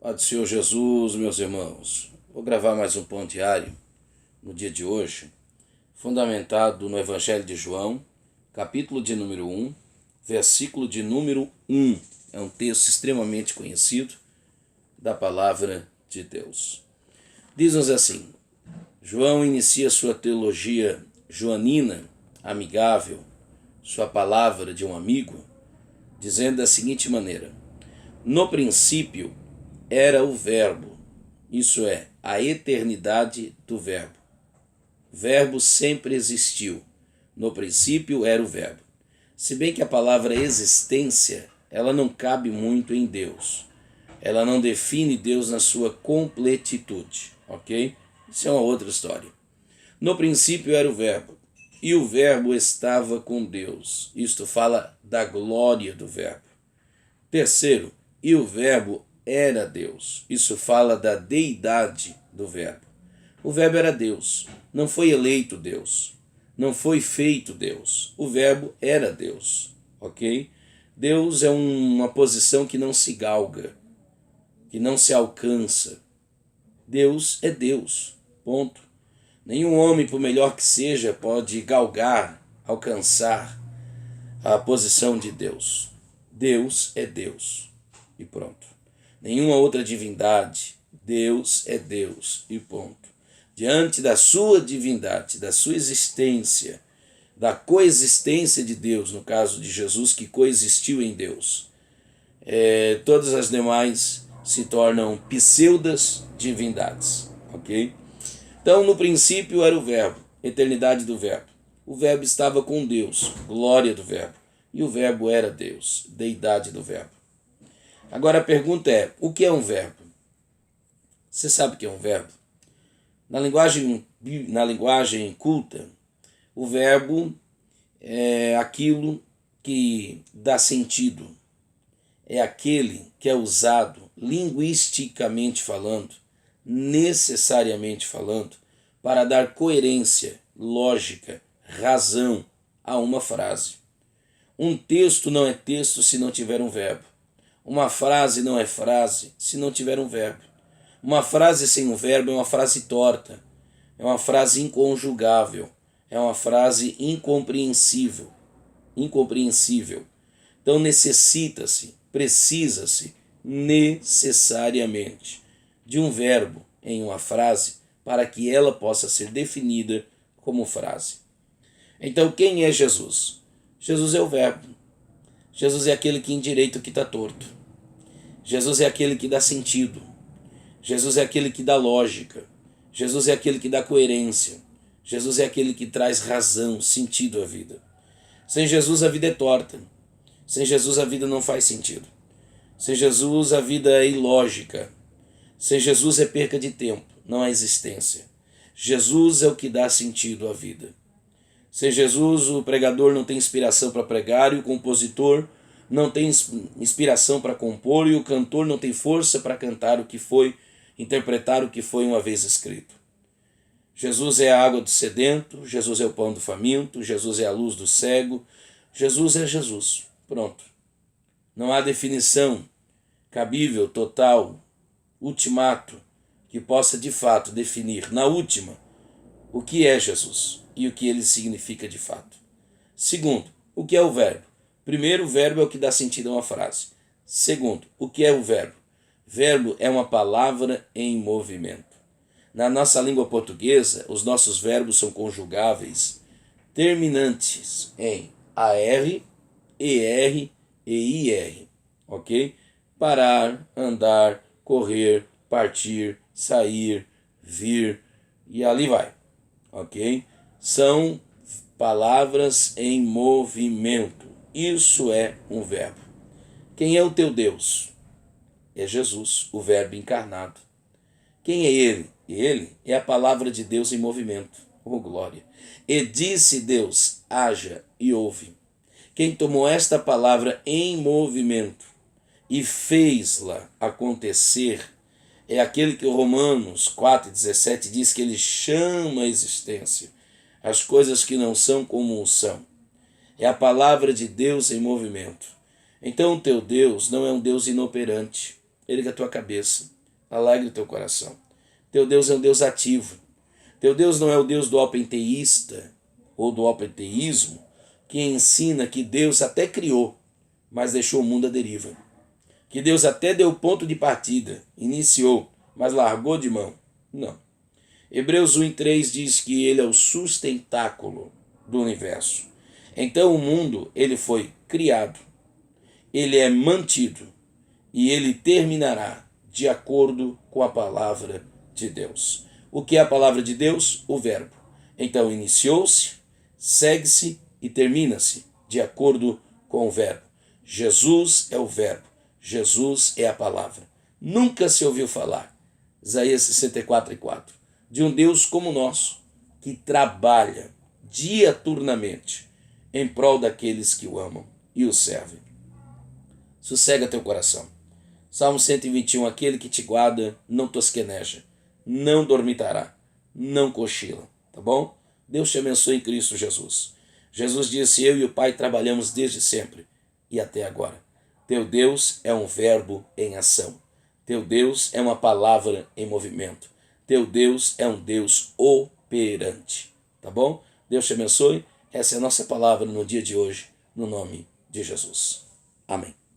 Pai do Senhor Jesus, meus irmãos, vou gravar mais um pão diário no dia de hoje, fundamentado no Evangelho de João, capítulo de número 1, versículo de número 1. É um texto extremamente conhecido da palavra de Deus. Diz-nos assim: João inicia sua teologia joanina, amigável, sua palavra de um amigo, dizendo da seguinte maneira: no princípio era o Verbo, isso é, a eternidade do Verbo. O Verbo sempre existiu. No princípio era o Verbo. Se bem que a palavra existência, ela não cabe muito em Deus. Ela não define Deus na sua completitude, ok? Isso é uma outra história. No princípio era o Verbo, e o Verbo estava com Deus. Isto fala da glória do Verbo. Terceiro, e o Verbo era Deus. Isso fala da deidade do Verbo. O Verbo era Deus. Não foi eleito Deus. Não foi feito Deus. O Verbo era Deus. Ok? Deus é uma posição que não se galga, que não se alcança. Deus é Deus. Ponto. Nenhum homem, por melhor que seja, pode galgar, alcançar a posição de Deus. Deus é Deus. E pronto. Nenhuma outra divindade. Deus é Deus e ponto. Diante da sua divindade, da sua existência, da coexistência de Deus, no caso de Jesus, que coexistiu em Deus, todas as demais se tornam pseudas divindades. Ok? Então, no princípio era o Verbo, eternidade do Verbo. O Verbo estava com Deus, glória do Verbo. E o Verbo era Deus, deidade do Verbo. Agora a pergunta é, o que é um verbo? Você sabe o que é um verbo? Na linguagem culta, o verbo é aquilo que dá sentido. É aquele que é usado linguisticamente falando, necessariamente falando, para dar coerência, lógica, razão a uma frase. Um texto não é texto se não tiver um verbo. Uma frase não é frase se não tiver um verbo. Uma frase sem um verbo é uma frase torta, é uma frase inconjugável, é uma frase incompreensível. Então necessita-se, precisa-se necessariamente de um verbo em uma frase para que ela possa ser definida como frase. Então quem é Jesus? Jesus é o verbo. Jesus é aquele que endireita o que está torto. Jesus é aquele que dá sentido. Jesus é aquele que dá lógica. Jesus é aquele que dá coerência. Jesus é aquele que traz razão, sentido à vida. Sem Jesus a vida é torta. Sem Jesus a vida não faz sentido. Sem Jesus a vida é ilógica. Sem Jesus é perca de tempo, não há existência. Jesus é o que dá sentido à vida. Sem Jesus o pregador não tem inspiração para pregar e o compositor não tem inspiração para compor e o cantor não tem força para cantar o que foi, interpretar o que foi uma vez escrito. Jesus é a água do sedento, Jesus é o pão do faminto, Jesus é a luz do cego, Jesus é Jesus. Pronto. Não há definição cabível, total, ultimato, que possa de fato definir, na última, o que é Jesus e o que ele significa de fato. Segundo, o que é o verbo? Primeiro, o verbo é o que dá sentido a uma frase. Segundo, o que é o verbo? Verbo é uma palavra em movimento. Na nossa língua portuguesa, os nossos verbos são conjugáveis, terminantes em AR, ER e IR. Ok? Parar, andar, correr, partir, sair, vir e ali vai. Ok? São palavras em movimento. Isso é um verbo. Quem é o teu Deus? É Jesus, o verbo encarnado. Quem é ele? Ele é a palavra de Deus em movimento. Oh, glória! E disse Deus, haja e ouve. Quem tomou esta palavra em movimento e fez-la acontecer é aquele que Romanos 4,17 diz que ele chama a existência as coisas que não são como são. É a palavra de Deus em movimento. Então o teu Deus não é um Deus inoperante. erga a tua cabeça, alegre o teu coração. Teu Deus é um Deus ativo. Teu Deus não é o Deus do alpenteísta ou do alpenteísmo, que ensina que Deus até criou, mas deixou o mundo à deriva. Que Deus até deu ponto de partida, iniciou, mas largou de mão. Não. Hebreus 1:3 diz que ele é o sustentáculo do universo. Então o mundo, ele foi criado, ele é mantido e ele terminará de acordo com a palavra de Deus. O que é a palavra de Deus? O verbo. Então iniciou-se, segue-se e termina-se de acordo com o verbo. Jesus é o verbo. Jesus é a palavra. Nunca se ouviu falar, Isaías 64:4, de um Deus como o nosso, que trabalha diaturnamente em prol daqueles que o amam e o servem. Sossega teu coração. Salmo 121, aquele que te guarda não tosqueneja, não dormitará, não cochila, tá bom? Deus te abençoe em Cristo Jesus. Jesus disse, eu e o Pai trabalhamos desde sempre e até agora. Teu Deus é um verbo em ação. Teu Deus é uma palavra em movimento. Teu Deus é um Deus operante, tá bom? Deus te abençoe. Essa é a nossa palavra no dia de hoje, no nome de Jesus. Amém.